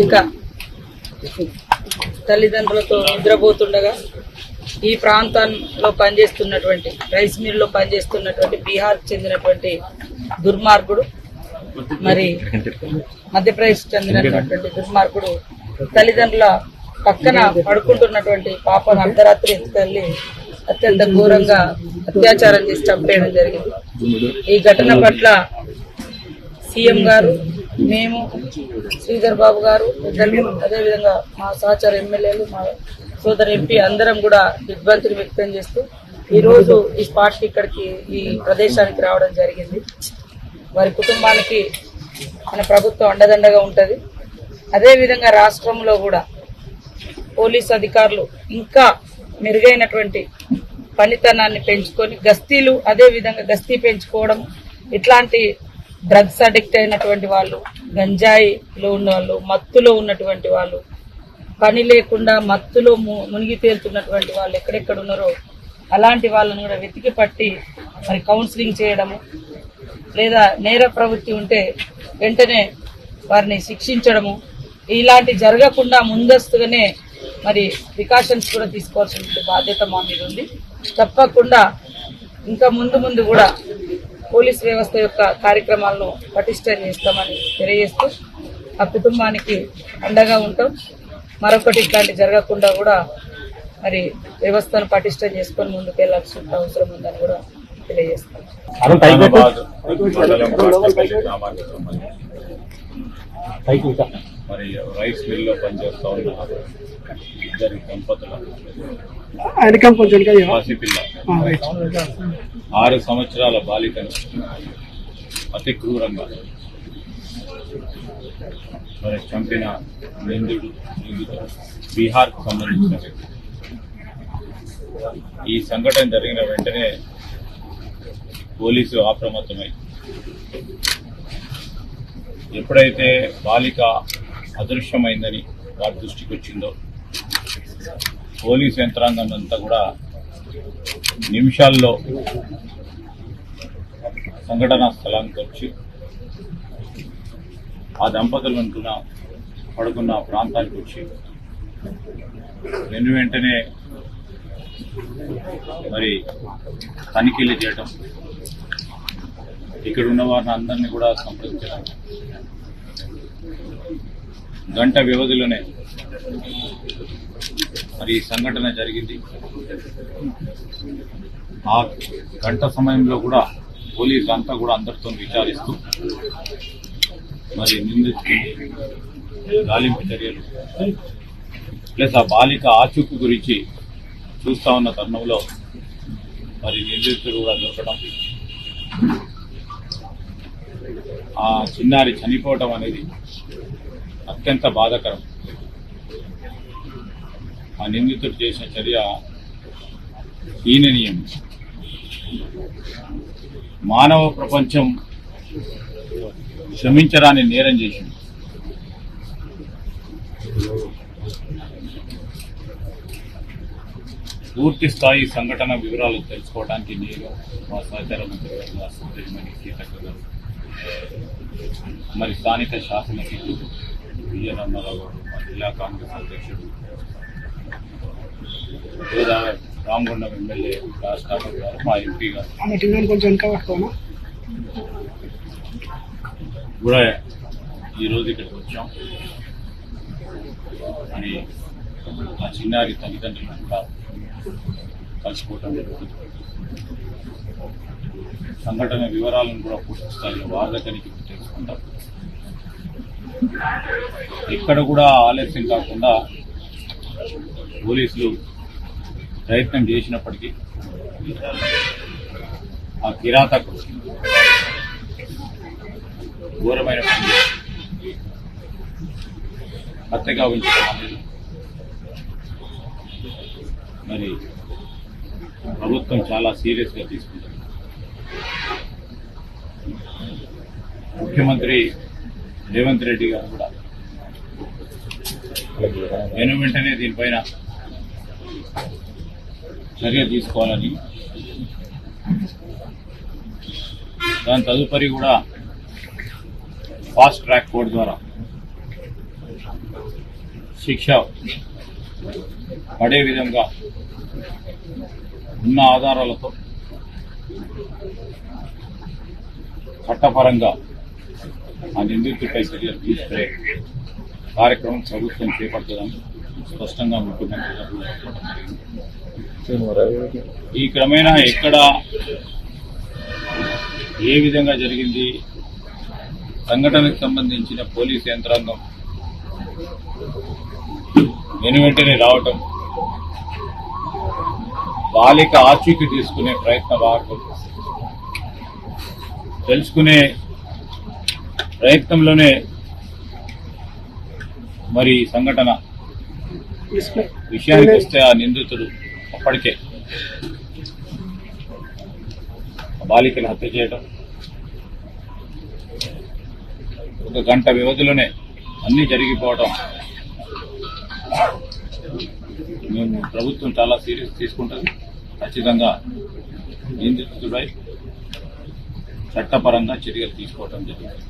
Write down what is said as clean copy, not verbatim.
ఇంకా తల్లిదండ్రులతో నిద్రపోతుండగా ఈ ప్రాంతంలో పనిచేస్తున్నటువంటి రైస్ మిల్లో పనిచేస్తున్నటువంటి బీహార్ చెందినటువంటి దుర్మార్గుడు మరి మధ్యప్రదేశ్ చెందినటువంటి దుర్మార్గుడు తల్లిదండ్రుల పక్కన పడుకుంటున్నటువంటి పాపను అర్ధరాత్రి ఎత్తుకెళ్లి అత్యంత ఘోరంగా అత్యాచారం చేసి చంపేయడం జరిగింది. ఈ ఘటన పట్ల సీఎం గారు, మేము, శ్రీధర్ బాబు గారు, అదేవిధంగా మా సహచర ఎమ్మెల్యేలు, మా సోదరు ఎంపీ అందరం కూడా దిగ్భ్రాంతిని వ్యక్తం చేస్తూ ఈరోజు ఈ స్పాట్కి ఇక్కడికి ఈ ప్రదేశానికి రావడం జరిగింది. వారి కుటుంబానికి మన ప్రభుత్వం అండదండగా ఉంటుంది. అదేవిధంగా రాష్ట్రంలో కూడా పోలీస్ అధికారులు ఇంకా మెరుగైనటువంటి పనితనాన్ని పెంచుకొని గస్తీలు, అదేవిధంగా గస్తీ పెంచుకోవడం, ఇట్లాంటి డ్రగ్స్ అడిక్ట్ అయినటువంటి వాళ్ళు, గంజాయిలో ఉన్న వాళ్ళు, మత్తులో ఉన్నటువంటి వాళ్ళు, పని లేకుండా మత్తులో మునిగి తేలుతున్నటువంటి వాళ్ళు ఎక్కడెక్కడ ఉన్నారో అలాంటి వాళ్ళను కూడా వెతికి పట్టి మరి కౌన్సిలింగ్ చేయడము, లేదా నేర ప్రవృత్తి ఉంటే వెంటనే వారిని శిక్షించడము, ఇలాంటి జరగకుండా ముందస్తుగానే మరి ప్రికాషన్స్ కూడా తీసుకోవాల్సిన బాధ్యత మా మీద ఉంది. తప్పకుండా ఇంకా ముందు కూడా పోలీస్ వ్యవస్థ యొక్క కార్యక్రమాలను పటిష్టం చేస్తామని తెలియజేస్తూ ఆ కుటుంబానికి అండగా ఉంటాం. మరొకటి ఇట్లాంటి జరగకుండా కూడా మరి వ్యవస్థను పటిష్టం చేసుకొని ముందుకు వెళ్లాల్సిన అవసరం ఉందని కూడా తెలియజేస్తాం. మరి రైస్ మిల్లో పనిచేస్తా ఉన్న ఇద్దరు దంపతుల పసిపిల్ల 6 సంవత్సరాల బాలికను అతి క్రూరంగా మరి చంపిన నిందితుడు బీహార్కు సంబంధించిన వ్యక్తి. ఈ సంఘటన జరిగిన వెంటనే పోలీసు అప్రమత్తమై ఎప్పుడైతే బాలిక అదృశ్యమైందని వారి దృష్టికి వచ్చిందో పోలీసు యంత్రాంగం అంతా కూడా నిమిషాల్లో సంఘటనా స్థలానికి వచ్చి ఆ దంపతులు పడుకున్న ప్రాంతానికి వచ్చి వెంటనే మరి తనిఖీలు చేయటం, ఇక్కడ ఉన్న వారిని అందరినీ కూడా సంప్రదించడం, గంట వ్యవధిలోనే మరి ఈ సంఘటన జరిగింది. ఆ గంట సమయంలో కూడా పోలీసు అంతా కూడా అందరితో విచారిస్తూ మరి నిందితులు గాలింపు చర్యలు ప్లస్ ఆ బాలిక ఆచూకు గురించి చూస్తా ఉన్న తరుణంలో మరి నిందితులు కూడా దొరకడం, ఆ చిన్నారి చనిపోవటం అనేది అత్యంత బాధాకరం. ఆ నిందితుడు చేసిన చర్య హీననీయం. మానవ ప్రపంచం క్షమించరాని నేరం చేసింది. పూర్తి స్థాయి సంఘటన వివరాలు తెలుసుకోవడానికి నేను మా సహచార మంత్రి సీతక్క గారు, మరి స్థానిక శాసనసభ్యులు విజయరామారావు గారు, మా జిల్లా కాంగ్రెస్ అధ్యక్షుడు రామగుండం ఎమ్మెల్యే రాజశేఖర్ గారు, మా ఎంపీ గారు కూడా ఈరోజు ఇక్కడికి వచ్చాం. అని ఆ చిన్నారి తల్లిదండ్రులను కూడా కలుసుకోవటం జరుగుతుంది. సంఘటన వివరాలను కూడా పూర్తి స్థాయిలో వార్త తనిఖీ తెలుసుకుంటాం. ఇక్కడ కూడా ఆలస్యం కాకుండా పోలీసులు ప్రయత్నం చేసినప్పటికీ ఆ కిరాతకు ఘోరమైన హత్యగా ఉంచడం అనేది మరి ప్రభుత్వం చాలా సీరియస్గా తీసుకుంటుంది. ముఖ్యమంత్రి రేవంత్ రెడ్డి గారు కూడా వెంటనే దీనిపైన చర్య తీసుకోవాలని, దాని తదుపరి కూడా ఫాస్ట్ ట్రాక్ కోర్టు ద్వారా శిక్ష పడే విధంగా ఉన్న ఆధారాలతో చట్టపరంగా ఆ నిందితుడిపై చర్యలు తీసుకునే కార్యక్రమం ప్రభుత్వం చేపడుతుందని స్పష్టంగా ముఖ్యమంత్రి గారు చెప్పడం జరిగింది. ఈ క్రమేణా ఎక్కడ ఏ విధంగా జరిగింది, సంఘటనకు సంబంధించిన పోలీసు యంత్రాంగం వెనువెంటనే రావటం, బాలిక ఆచూకీ తీసుకునే ప్రయత్నం తెలుసుకునే ప్రయత్నంలోనే మరి సంఘటన విషయానికి వస్తే ఆ నిందితుడు అప్పటికే బాలికను హత్య చేయడం, ఒక గంట వ్యవధిలోనే అన్ని జరిగిపోవడం మేము ప్రభుత్వం చాలా సీరియస్ తీసుకుంటుంది. ఖచ్చితంగా నిందితుడై చట్టపరంగా చర్యలు తీసుకోవడం జరుగుతుంది.